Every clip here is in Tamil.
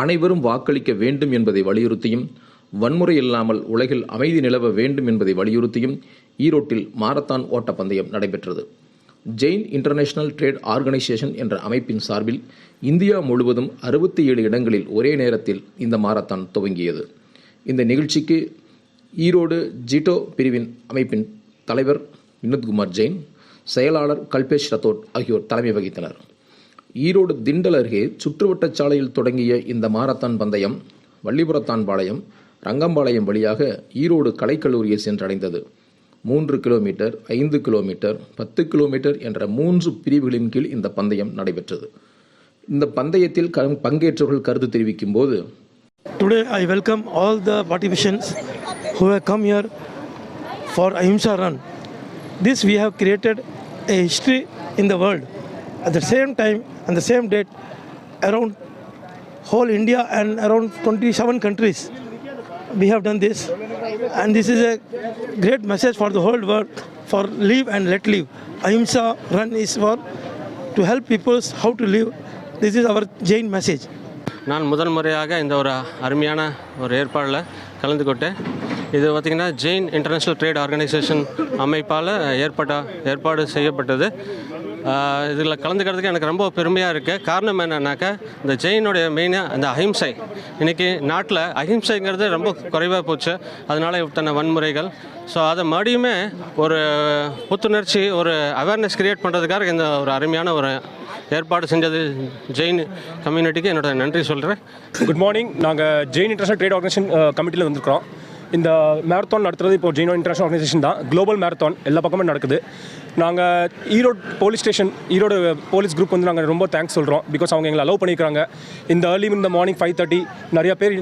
அனைவரும் வாக்களிக்க வேண்டும் என்பதை வலியுறுத்தியும், வன்முறை இல்லாமல் உலகில் அமைதி நிலவ வேண்டும் என்பதை வலியுறுத்தியும் ஈரோட்டில் மாரத்தான் ஓட்டப்பந்தயம் நடைபெற்றது. ஜெயின் இன்டர்நேஷனல் ட்ரேட் ஆர்கனைசேஷன் என்ற அமைப்பின் சார்பில் இந்தியா முழுவதும் 67 இடங்களில் ஒரே நேரத்தில் இந்த மாரத்தான் துவங்கியது. இந்த நிகழ்ச்சிக்கு ஈரோடு ஜிட்டோ பிரிவின் அமைப்பின் தலைவர் வினோத்குமார் ஜெயின், செயலாளர் கல்பேஷ் ரத்தோட் ஆகியோர் தலைமை வகித்தனர். ஈரோடு திண்டல் அருகே சுற்றுவட்டச் சாலையில் தொடங்கிய இந்த மாரத்தான் பந்தயம் வள்ளிபுரத்தான்பாளையம், ரங்கம்பாளையம் வழியாக ஈரோடு கலைக்கல்லூரியை சென்றடைந்தது. 3 கிலோமீட்டர், 5 கிலோமீட்டர், 10 கிலோமீட்டர் என்ற 3 பிரிவுகளின் கீழ் இந்த பந்தயம் நடைபெற்றது. இந்த பந்தயத்தில் பங்கேற்றவர்கள் கருத்து தெரிவிக்கும் போது, Today I welcome all the participants who have come here for Ahimsa Run. This we have created a history in the world. At the same time and the same date, around whole India and around 27 countries we have done this, and this is a great message for the whole world for live and let live. Ahimsa Run is for to help people how to live. This is our Jain message. நான் முதல் முறையாக இந்த ஒரு அருமையான ஒரு ஏற்பாடில் கலந்து கொண்டேன். இது பார்த்திங்கன்னா ஜெயின் இன்டர்நேஷ்னல் ட்ரேட் ஆர்கனைசேஷன் அமைப்பால் ஏற்பாடு செய்யப்பட்டது. இதில் கலந்துக்கிறதுக்கு எனக்கு ரொம்ப பெருமையாக இருக்குது. காரணம் என்னன்னாக்கா, இந்த ஜெயினுடைய மெயினாக அந்த அஹிம்சை, இன்றைக்கி நாட்டில் அஹிம்சைங்கிறது ரொம்ப குறைவாக போச்சு. அதனால் இத்தனை வன்முறைகள். ஸோ அதை மறுபடியுமே ஒரு புத்துணர்ச்சி, ஒரு அவேர்னஸ் க்ரியேட் பண்ணுறதுக்காக இந்த ஒரு அருமையான ஒரு ஏற்பாடு செஞ்சது ஜெயின் கம்யூனிட்டிக்கு என்னோட நன்றி சொல்கிறேன். Good morning. நாங்கள் ஜெயின் இன்டர்நேஷனல் ட்ரேட் ஆர்கனைசேஷன் கமிட்டியில் வந்திருக்கிறோம். இந்த மேரத்தான் நடத்துறது இப்போ ஜெயின் இன்டர்நேஷனல் ஆர்கனைசேஷன் தான். குளோபல் மேரத்தான் எல்லா பக்கமும் நடக்குது. நாங்கள் Erode police station, Erode police group வந்து நாங்கள் ரொம்ப தேங்க்ஸ் சொல்கிறோம். பிகாஸ் அவங்க எங்களை அலோவ் பண்ணிக்கிறாங்க. இந்த ஏர்லி இந்த மார்னிங் 5:30 நிறைய பேர்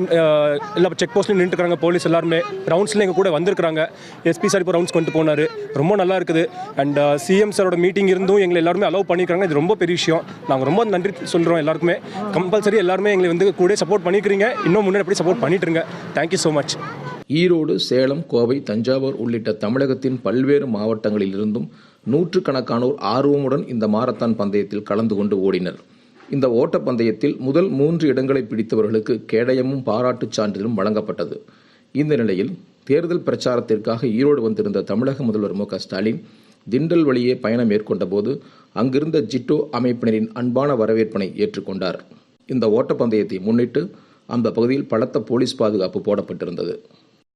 எல்லா செக் போஸ்ட்லையும் நின்றுக்கிறாங்க. போலீஸ் எல்லாருமே ரவுண்ட்ஸில் எங்கள் கூட வந்திருக்கிறாங்க. எஸ்பி சார் இப்போ ரவுண்ட்ஸ் கொண்டு போனார். ரொம்ப நல்லா இருக்குது. அண்ட் சிஎம் சாரோட மீட்டிங் இருந்தும் எங்களை எல்லாருமே அலோவ் பண்ணிக்கிறாங்க. இது ரொம்ப பெரிய விஷயம். நாங்கள் ரொம்ப நன்றி சொல்கிறோம் எல்லாருக்குமே. கம்பல்சரி எல்லாருமே எங்களை வந்து கூட சப்போர்ட் பண்ணிக்கிறீங்க. இன்னும் முன்னாடி எப்படி சப்போர்ட் பண்ணிட்டுருங்க. Thank you so much. Erode, Salem, Kovai, Thanjavur உள்ளிட்ட தமிழகத்தின் பல்வேறு மாவட்டங்களில் இருந்தும் நூற்றுக்கணக்கானோர் ஆர்வமுடன் இந்த மாரத்தான் பந்தயத்தில் கலந்து கொண்டு ஓடினர். இந்த ஓட்டப்பந்தயத்தில் முதல் 3 இடங்களை பிடித்தவர்களுக்கு கேடயமும் பாராட்டுச் சான்றிதழும் வழங்கப்பட்டது. இந்த நிலையில் தேர்தல் பிரச்சாரத்திற்காக ஈரோடு வந்திருந்த தமிழக முதல்வர் மு க ஸ்டாலின் திண்டல் வழியே பயணம் மேற்கொண்ட போது அங்கிருந்த ஜிட்டோ அமைப்பினரின் அன்பான வரவேற்பினை ஏற்றுக்கொண்டார். இந்த ஓட்டப்பந்தயத்தை முன்னிட்டு அந்த பகுதியில் பலத்த போலீஸ் பாதுகாப்பு போடப்பட்டிருந்தது.